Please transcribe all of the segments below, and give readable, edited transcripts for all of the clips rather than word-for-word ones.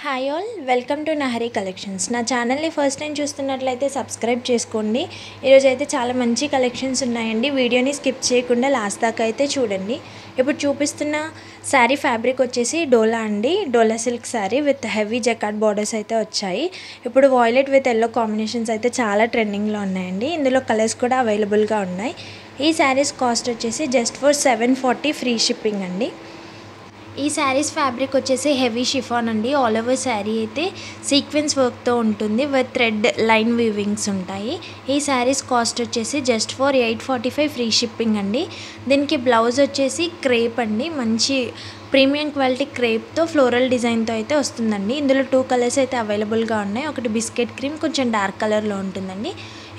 Hi all, welcome to Nahari collections. నా ఛానల్ని first time చూస్తున్నట్లయితే సబ్స్క్రైబ్ చేసుకోండి. ఈరోజు అయితే చాలా మంచి కలెక్షన్స్ ఉన్నాయండి. వీడియోని స్కిప్ చేయకుండా లాస్ట్ దాకా అయితే చూడండి. ఇప్పుడు చూపిస్తున్న శారీ ఫ్యాబ్రిక్ వచ్చేసి డోలా అండి. Dola silk sari with heavy jacquard borders అయితే వచ్చాయి. ఇప్పుడు వాయిలెట్ విత్ ఎల్లో కాంబినేషన్స్ అయితే చాలా ట్రెండింగ్లో ఉన్నాయండి. ఇందులో కలర్స్ కూడా అవైలబుల్గా ఉన్నాయి. ఈ శారీస్ కాస్ట్ వచ్చేసి జస్ట్ ఫర్ 740 ఫ్రీ షిప్పింగ్ అండి. ఈ శారీస్ ఫ్యాబ్రిక్ వచ్చేసి హెవీ షిఫాన్ అండి. ఆల్ ఓవర్ శారీ అయితే సీక్వెన్స్ వర్క్తో ఉంటుంది విత్ థ్రెడ్ లైన్ వీవింగ్స్ ఉంటాయి. ఈ శారీస్ కాస్ట్ వచ్చేసి జస్ట్ ఫర్ 845 ఫ్రీ షిప్పింగ్ అండి. దీనికి బ్లౌజ్ వచ్చేసి క్రేప్ అండి, మంచి ప్రీమియం క్వాలిటీ క్రేప్తో ఫ్లోరల్ డిజైన్తో అయితే వస్తుందండి. ఇందులో 2 కలర్స్ అయితే అవైలబుల్గా ఉన్నాయి. ఒకటి బిస్కెట్ క్రీమ్, కొంచెం డార్క్ కలర్లో ఉంటుందండి.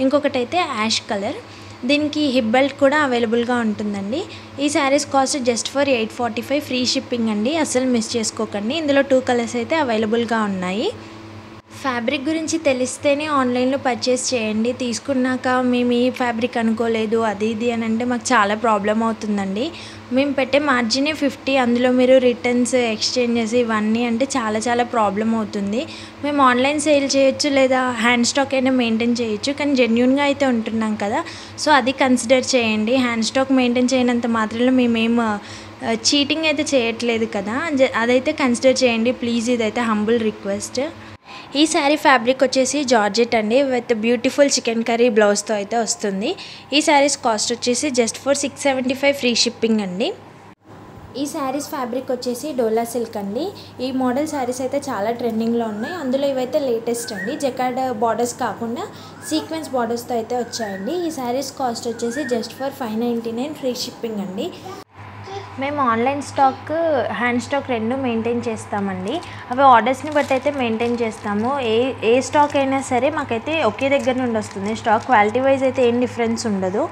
ఇంకొకటి అయితే యాష్ కలర్. దీనికి హిప్ బెల్ట్ కూడా అవైలబుల్గా ఉంటుందండి. ఈ saris cost just for 845 free shipping అండి. అస్సలు మిస్ చేసుకోకండి. ఇందులో 2 కలర్స్ అయితే అవైలబుల్గా ఉన్నాయి. ఫ్యాబ్రిక్ గురించి తెలిస్తేనే ఆన్లైన్లో పర్చేస్ చేయండి. తీసుకున్నాక మేము ఈ ఫ్యాబ్రిక్ అనుకోలేదు అది ఇది అని అంటే మాకు చాలా ప్రాబ్లం అవుతుందండి. మేము పెట్టే మార్జినే 50, అందులో మీరు రిటర్న్స్ ఎక్స్చేంజెస్ ఇవన్నీ అంటే చాలా ప్రాబ్లం అవుతుంది. మేము ఆన్లైన్ సేల్ చేయొచ్చు లేదా హ్యాండ్ స్టాక్ అయినా మెయింటైన్ చేయొచ్చు, కానీ జెన్యూన్గా అయితే ఉంటున్నాం కదా, సో అది కన్సిడర్ చేయండి. హ్యాండ్ స్టాక్ మెయింటైన్ చేయనంత మాత్రంలో మేమేం చీటింగ్ అయితే చేయట్లేదు కదా, అదైతే కన్సిడర్ చేయండి ప్లీజ్. ఇదైతే హంబుల్ రిక్వెస్ట్. ఈ శారీ ఫ్యాబ్రిక్ వచ్చేసి జార్జెట్ అండి విత్ బ్యూటిఫుల్ చికెన్ కర్రీ బ్లౌజ్తో అయితే వస్తుంది. ఈ శారీస్ కాస్ట్ వచ్చేసి జస్ట్ ఫర్ 675 ఫ్రీ షిప్పింగ్ అండి. ఈ శారీస్ ఫ్యాబ్రిక్ వచ్చేసి డోలా సిల్క్ అండి. ఈ మోడల్ శారీస్ అయితే చాలా ట్రెండింగ్లో ఉన్నాయి. అందులో ఇవైతే లేటెస్ట్ అండి. జకార్డ్ బార్డర్స్ కాకుండా సీక్వెన్స్ బార్డర్స్తో అయితే వచ్చాయండి. ఈ శారీస్ కాస్ట్ వచ్చేసి జస్ట్ ఫర్ 599 ఫ్రీ షిప్పింగ్ అండి. మేము ఆన్లైన్ స్టాక్, హ్యాండ్ స్టాక్ రెండు మెయింటైన్ చేస్తామండి. అవి ఆర్డర్స్ని బట్టి అయితే మెయింటైన్ చేస్తాము. ఏ స్టాక్ అయినా సరే మాకైతే ఒకే దగ్గర నుండి వస్తుంది. స్టాక్ క్వాలిటీ వైజ్ అయితే ఏం డిఫరెన్స్ ఉండదు.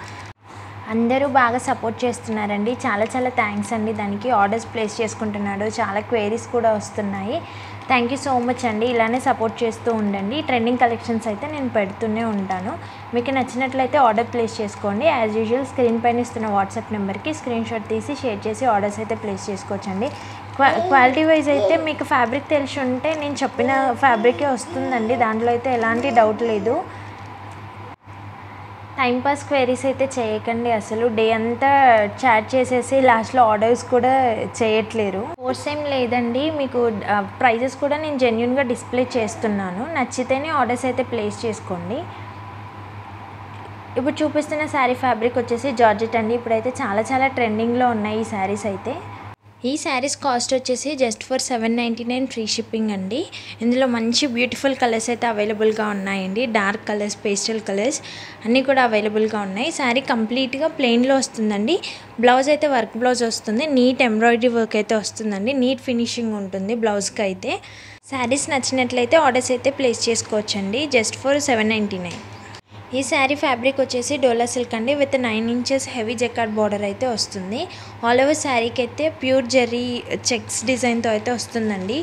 అందరూ బాగా సపోర్ట్ చేస్తున్నారండి. చాలా థ్యాంక్స్ అండి. దానికి ఆర్డర్స్ ప్లేస్ చేసుకుంటున్నాడు, చాలా క్వైరీస్ కూడా వస్తున్నాయి. థ్యాంక్ యూ సో మచ్ అండి. ఇలానే సపోర్ట్ చేస్తూ ఉండండి. ట్రెండింగ్ కలెక్షన్స్ అయితే నేను పెడుతూనే ఉంటాను. మీకు నచ్చినట్లయితే ఆర్డర్ ప్లేస్ చేసుకోండి. యాజ్ యూజువల్ స్క్రీన్ పైన ఇస్తున్న వాట్సాప్ నెంబర్కి స్క్రీన్ షాట్ తీసి షేర్ చేసి ఆర్డర్స్ అయితే ప్లేస్ చేసుకోవచ్చండి. క్వాలిటీ వైజ్ అయితే మీకు ఫ్యాబ్రిక్ తెలిసి ఉంటే నేను చెప్పిన ఫ్యాబ్రికే వస్తుందండి. దాంట్లో అయితే ఎలాంటి డౌట్ లేదు. టైంపాస్ క్వైరీస్ అయితే చేయకండి. అసలు డే అంతా చాట్ చేసేసి లాస్ట్లో ఆర్డర్స్ కూడా చేయట్లేరు. ఫోర్స్ ఏం లేదండి. మీకు ప్రైజెస్ కూడా నేను జెన్యూన్గా డిస్ప్లే చేస్తున్నాను. నచ్చితేనే ఆర్డర్స్ అయితే ప్లేస్ చేసుకోండి. ఇప్పుడు చూపిస్తున్న శారీ ఫ్యాబ్రిక్ వచ్చేసి జార్జెట్ అండి. ఇప్పుడైతే చాలా ట్రెండింగ్లో ఉన్నాయి ఈ శారీస్ అయితే. ఈ శారీస్ కాస్ట్ వచ్చేసి జస్ట్ ఫర్ 799 ఫ్రీ షిప్పింగ్ అండి. ఇందులో మంచి బ్యూటిఫుల్ కలర్స్ అయితే అవైలబుల్గా ఉన్నాయండి. డార్క్ కలర్స్, పేస్టల్ కలర్స్ అన్నీ కూడా అవైలబుల్గా ఉన్నాయి. శారీ కంప్లీట్గా ప్లెయిన్లో వస్తుందండి. బ్లౌజ్ అయితే వర్క్ బ్లౌజ్ వస్తుంది. నీట్ ఎంబ్రాయిడరీ వర్క్ అయితే వస్తుందండి. నీట్ ఫినిషింగ్ ఉంటుంది బ్లౌజ్కి అయితే. శారీస్ నచ్చినట్లయితే ఆర్డర్స్ అయితే ప్లేస్ చేసుకోవచ్చండి. Just for 799. ఈ శారీ ఫ్యాబ్రిక్ వచ్చేసి డోలా సిల్క్ అండి with 9 inches heavy jacquard border అయితే వస్తుంది. ఆల్ ఓవర్ శారీకి అయితే ప్యూర్ జెర్రీ చెక్స్ డిజైన్తో అయితే వస్తుందండి.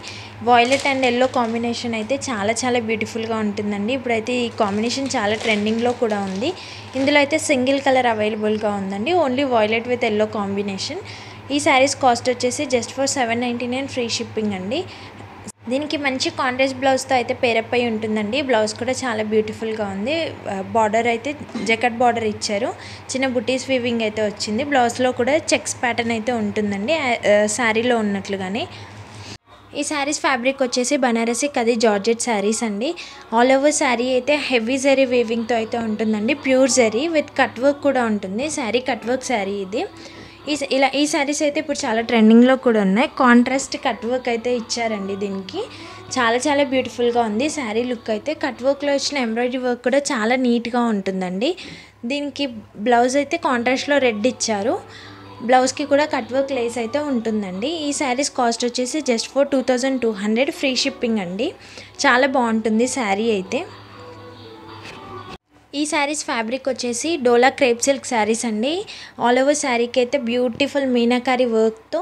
వాయిలెట్ అండ్ ఎల్లో కాంబినేషన్ అయితే చాలా బ్యూటిఫుల్గా ఉంటుందండి. ఇప్పుడైతే ఈ కాంబినేషన్ చాలా ట్రెండింగ్లో కూడా ఉంది. ఇందులో అయితే సింగిల్ కలర్ అవైలబుల్గా ఉందండి. Only violet with yellow combination. ఈ శారీస్ కాస్ట్ వచ్చేసి జస్ట్ ఫర్ 799 ఫ్రీ షిప్పింగ్ అండి. దీనికి మంచి కాంట్రాస్ట్ బ్లౌజ్తో అయితే పేరప్ అయి ఉంటుందండి. బ్లౌజ్ కూడా చాలా బ్యూటిఫుల్గా ఉంది. బార్డర్ అయితే జకాట్ బార్డర్ ఇచ్చారు. చిన్న బుటీస్ వీవింగ్ అయితే వచ్చింది. బ్లౌజ్లో కూడా చెక్స్ ప్యాటర్న్ అయితే ఉంటుందండి శారీలో ఉన్నట్లుగానే. ఈ శారీస్ ఫ్యాబ్రిక్ వచ్చేసి బనారసి కది జార్జెట్ శారీస్ అండి. ఆల్ ఓవర్ శారీ అయితే హెవీ జరీ వీవింగ్తో అయితే ఉంటుందండి. Pure zari with cut work కూడా ఉంటుంది. శారీ కట్ వర్క్ శారీ ఇది. ఈ శారీస్ అయితే ఇప్పుడు చాలా ట్రెండింగ్లో కూడా ఉన్నాయి. కాంట్రాస్ట్ కట్ వర్క్ అయితే ఇచ్చారండి. దీనికి చాలా బ్యూటిఫుల్గా ఉంది శారీ లుక్ అయితే. కట్ వర్క్లో వచ్చిన ఎంబ్రాయిడరీ వర్క్ కూడా చాలా నీట్గా ఉంటుందండి. దీనికి బ్లౌజ్ అయితే కాంట్రాస్ట్లో రెడ్ ఇచ్చారు. బ్లౌజ్కి కూడా కట్ వర్క్ లేస్ అయితే ఉంటుందండి. ఈ శారీస్ కాస్ట్ వచ్చేసి జస్ట్ ఫర్ 2200 ఫ్రీ షిప్పింగ్ అండి. చాలా బాగుంటుంది శారీ అయితే. ఈ శారీస్ ఫ్యాబ్రిక్ వచ్చేసి డోలా క్రేప్ సిల్క్ శారీస్ అండి. ఆల్ ఓవర్ శారీకి అయితే బ్యూటిఫుల్ మీనాకారి వర్క్తో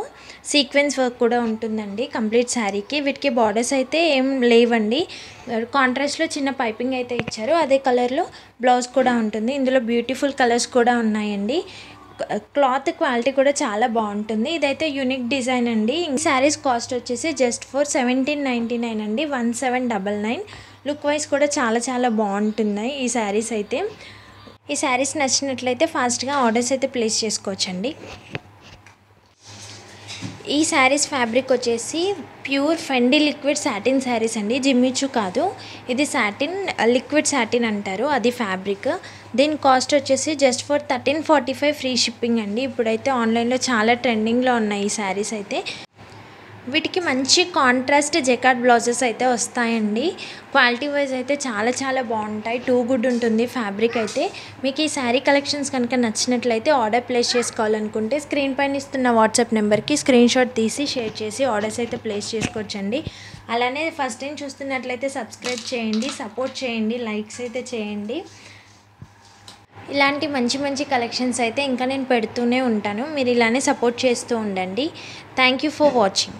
సీక్వెన్స్ వర్క్ కూడా ఉంటుందండి కంప్లీట్ శారీకి. వీటికి బార్డర్స్ అయితే ఏం లేవండి. కాంట్రాస్ట్లో చిన్న పైపింగ్ అయితే ఇచ్చారు. అదే కలర్లో బ్లౌజ్ కూడా ఉంటుంది. ఇందులో బ్యూటిఫుల్ కలర్స్ కూడా ఉన్నాయండి. క్లాత్ క్వాలిటీ కూడా చాలా బాగుంటుంది. ఇదైతే యూనిక్ డిజైన్ అండి. ఈ శారీస్ కాస్ట్ వచ్చేసి జస్ట్ ఫర్ 1799 అండి, 1799. లుక్ వైజ్ కూడా చాలా చాలా బాగుంటున్నాయి ఈ శారీస్ అయితే. ఈ శారీస్ నచ్చినట్లయితే ఫాస్ట్గా ఆర్డర్స్ అయితే ప్లేస్ చేసుకోవచ్చండి. ఈ శారీస్ ఫ్యాబ్రిక్ వచ్చేసి ప్యూర్ ఫెండీ లిక్విడ్ సాటిన్ శారీస్ అండి, జిమ్మిచూ కాదు. ఇది సాటిన్, లిక్విడ్ సాటిన్ అంటారు, అది ఫ్యాబ్రిక్. దీని కాస్ట్ వచ్చేసి జస్ట్ ఫర్ 1345 ఫ్రీ షిప్పింగ్ అండి. ఇప్పుడైతే ఆన్లైన్లో చాలా ట్రెండింగ్లో ఉన్నాయి ఈ శారీస్ అయితే. వీటికి మంచి కాంట్రాస్ట్ జెకార్డ్ బ్లౌజెస్ అయితే వస్తాయండి. క్వాలిటీ వైజ్ అయితే చాలా చాలా బాగుంటాయి. టూ గుడ్ ఉంటుంది ఫ్యాబ్రిక్ అయితే. మీకు ఈ శారీ కలెక్షన్స్ కనుక నచ్చినట్లయితే ఆర్డర్ ప్లేస్ చేసుకోవాలనుకుంటే స్క్రీన్ పైన ఇస్తున్న వాట్సాప్ నెంబర్కి స్క్రీన్ షాట్ తీసి షేర్ చేసి ఆర్డర్స్ అయితే ప్లేస్ చేసుకోవచ్చండి. అలానే ఫస్ట్ టైం చూస్తున్నట్లయితే సబ్స్క్రైబ్ చేయండి, సపోర్ట్ చేయండి, లైక్స్ అయితే చేయండి. ఇలాంటి మంచి మంచి కలెక్షన్స్ అయితే ఇంకా నేను పెడుతూనే ఉంటాను. మీరు ఇలానే సపోర్ట్ చేస్తూ ఉండండి. Thank you for watching.